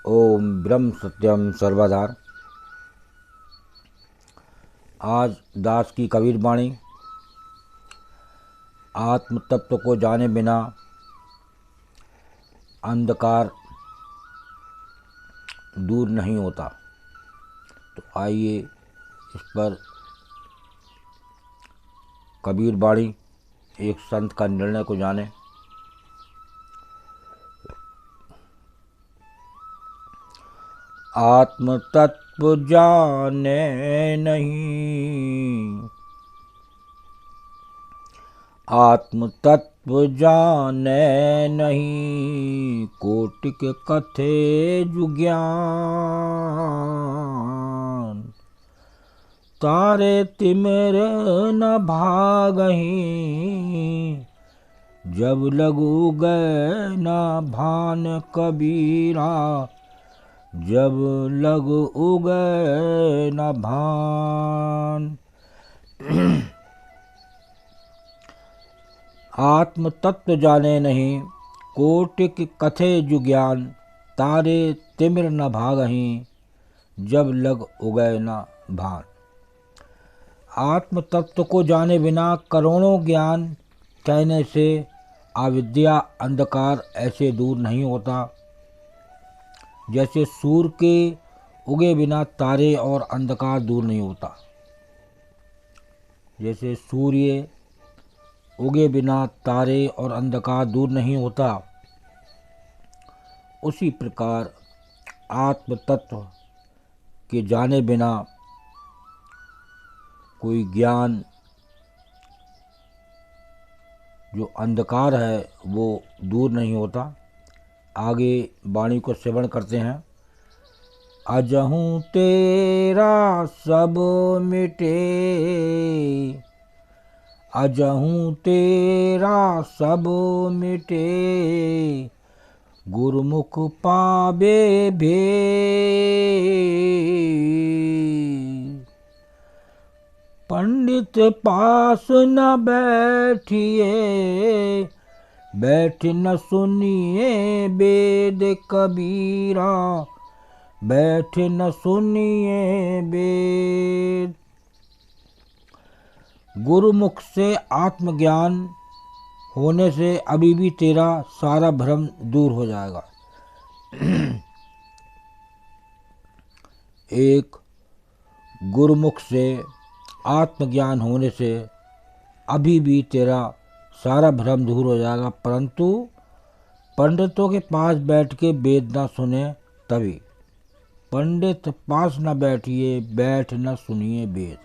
ओम ब्रह्म सत्यम सर्वधार। आज दास की कबीर वाणी। आत्म तत्व को जाने बिना अंधकार दूर नहीं होता। तो आइए इस पर कबीर वाणी एक संत का निर्णय को जाने। आत्म तत्व जाने नहीं, आत्म तत्व जाने नहीं, कोटिक कथे जुज्ञान। तारे तिमिर न भागहीं, जब लगू गए न भान कबीरा, जब लग उगए न भान। आत्म तत्व जाने नहीं, कोटिक कथे जुज्ञान। तारे तिमिर न भागहीं, जब लग उगए न भान। आत्म तत्व को जाने बिना करोड़ों ज्ञान कहने से अविद्या अंधकार ऐसे दूर नहीं होता, जैसे सूर्य के उगे बिना तारे और अंधकार दूर नहीं होता। जैसे सूर्य उगे बिना तारे और अंधकार दूर नहीं होता, उसी प्रकार आत्म तत्व के जाने बिना कोई ज्ञान जो अंधकार है वो दूर नहीं होता। आगे वाणी को श्रवण करते हैं। अजहूँ तेरा सब मिटे, अजहूँ तेरा सब मिटे, गुरुमुख पावे भेद। पंडित पास न बैठिए, बैठ न सुनिए वेद कबीरा, बैठ न सुनिए वेद। गुरुमुख से आत्मज्ञान होने से अभी भी तेरा सारा भ्रम दूर हो जाएगा। एक गुरुमुख से आत्मज्ञान होने से अभी भी तेरा सारा भ्रम दूर हो जाएगा, परंतु पंडितों के पास बैठ के वेद ना सुने तभी। पंडित पास न बैठिए, बैठ न सुनिए वेद।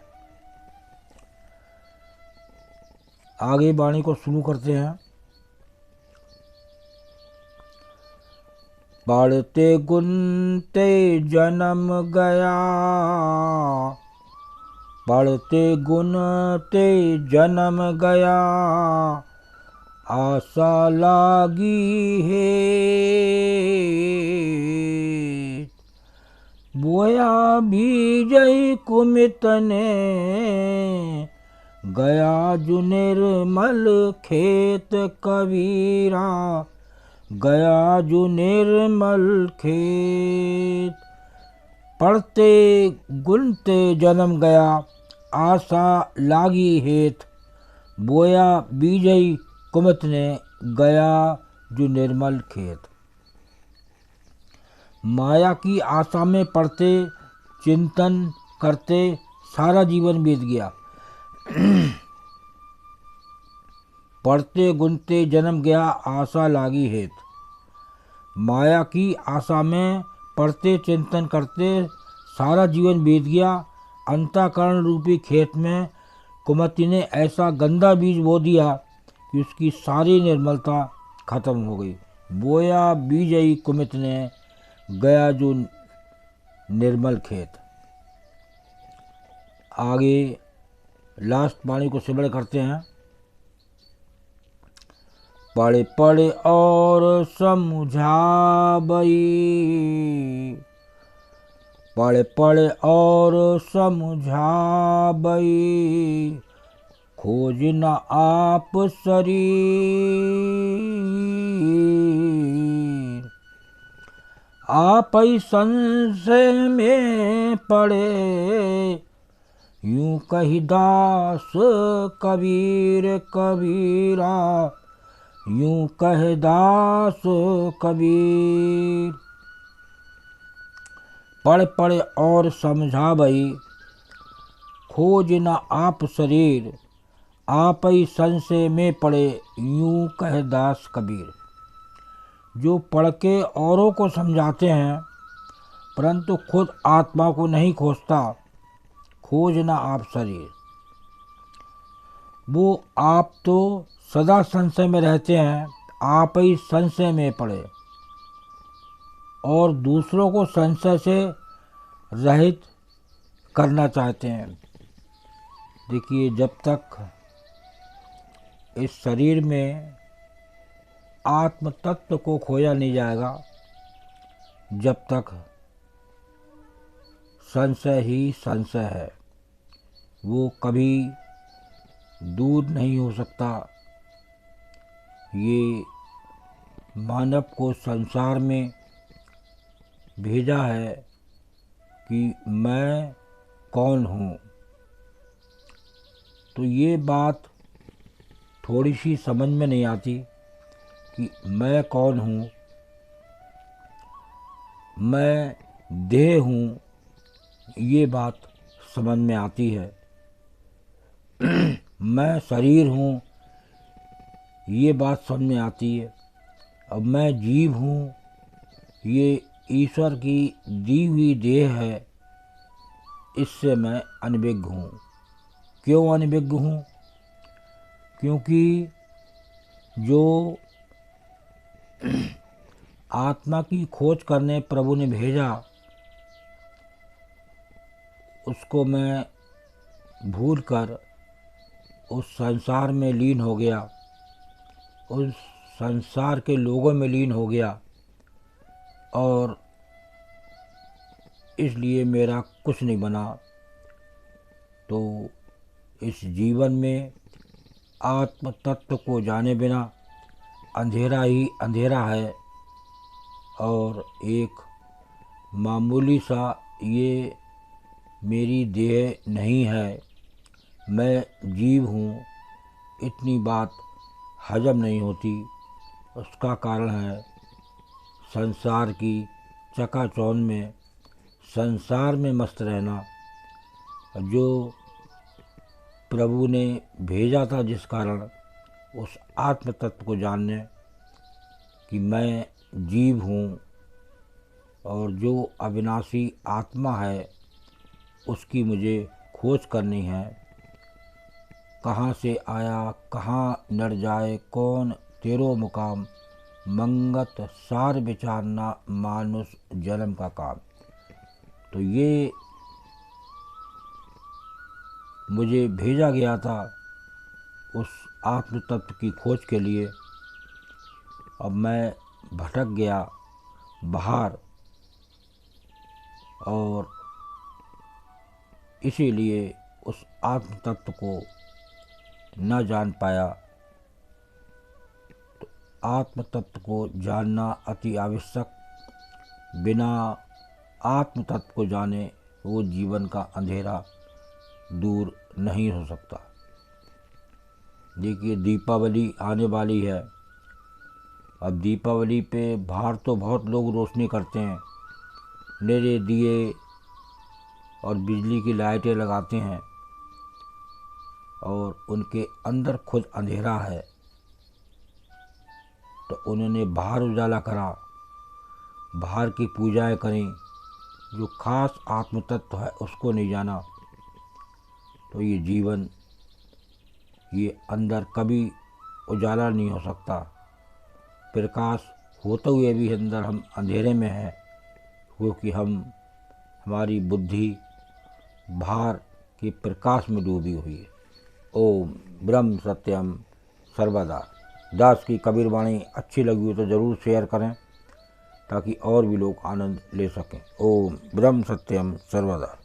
आगे वाणी को शुरू करते हैं। पढ़ते गुनते जन्म गया, पढ़ते गुनते जन्म गया, आशा लागी है। बोया बीजई कुमित ने, गया जो निर्मल खेत कबीरा, गया जो निर्मल खेत। पढ़ते गुनते जन्म गया, आशा लागी हेत, बोया बीजई कुमित ने, गया जो निर्मल खेत। माया की आशा में पढ़ते चिंतन करते सारा जीवन बीत गया। पढ़ते गुनते जन्म गया, आशा लागी हेत। माया की आशा में पढ़ते चिंतन करते सारा जीवन बीत गया। अंतःकरण रूपी खेत में कुमति ने ऐसा गंदा बीज बो दिया कि उसकी सारी निर्मलता खत्म हो गई। बोया बीजई कुमित ने, गया जो निर्मल खेत। आगे लास्ट वाणी को सिमरण करते हैं। पढ़े पढ़े और समझाबई, पढ़े पढ़े और समझाबई, खोज न आप शरीर। आप ही संशय में पड़े, यूं कही दास कबीर कबीरा, यूं कहे दास कबीर। पढ़ पढ़ और समझा भई, खोज न आप शरीर, आप ही संशय में पड़े, यूं कहे दास कबीर। जो पढ़ के औरों को समझाते हैं परंतु खुद आत्मा को नहीं खोजता, खोजना आप शरीर। वो आप तो सदा संशय में रहते हैं, आप ही संशय में पड़े और दूसरों को संशय से रहित करना चाहते हैं। देखिए, जब तक इस शरीर में आत्म तत्व को खोया नहीं जाएगा, जब तक संशय ही संशय है, वो कभी दूर नहीं हो सकता। ये मानव को संसार में भेजा है कि मैं कौन हूँ। तो ये बात थोड़ी सी समझ में नहीं आती कि मैं कौन हूँ। मैं देह हूँ, ये बात समझ में आती है। मैं शरीर हूँ, ये बात समझ में आती है। अब मैं जीव हूँ, ये ईश्वर की दी हुई देह है, इससे मैं अनभिज्ञ हूँ। क्यों अनभिज्ञ हूँ? क्योंकि जो आत्मा की खोज करने प्रभु ने भेजा, उसको मैं भूलकर उस संसार में लीन हो गया, उस संसार के लोगों में लीन हो गया और इसलिए मेरा कुछ नहीं बना। तो इस जीवन में आत्म तत्व को जाने बिना अंधेरा ही अंधेरा है और एक मामूली सा ये मेरी देह नहीं है, मैं जीव हूँ, इतनी बात हजम नहीं होती। उसका कारण है संसार की चकाचौंध में, संसार में मस्त रहना। जो प्रभु ने भेजा था जिस कारण, उस आत्म तत्व को जानने कि मैं जीव हूँ और जो अविनाशी आत्मा है उसकी मुझे खोज करनी है। कहाँ से आया कहाँ नर जाए, कौन तेरो मुकाम, मंगत सार विचारना मानुष जन्म का काम। तो ये मुझे भेजा गया था उस आत्म तत्व की खोज के लिए। अब मैं भटक गया बाहर और इसीलिए उस आत्म तत्व को न जान पाया। तो आत्म तत्व को जानना अति आवश्यक। बिना आत्म तत्व को जाने वो जीवन का अंधेरा दूर नहीं हो सकता। देखिए, दीपावली आने वाली है। अब दीपावली पे बाहर तो बहुत लोग रोशनी करते हैं, निरे दिए और बिजली की लाइटें लगाते हैं और उनके अंदर खुद अंधेरा है। तो उन्होंने बाहर उजाला करा, बाहर की पूजाएं करें, जो खास आत्म तत्व है उसको नहीं जाना। तो ये जीवन, ये अंदर कभी उजाला नहीं हो सकता। प्रकाश होते हुए भी अंदर हम अंधेरे में हैं, क्योंकि हमारी बुद्धि बाहर के प्रकाश में डूबी हुई है। ओम ब्रह्म सत्यम सर्वदा। दास की कबीर वाणी अच्छी लगी हो तो ज़रूर शेयर करें ताकि और भी लोग आनंद ले सकें। ओम ब्रह्म सत्यम सर्वदा।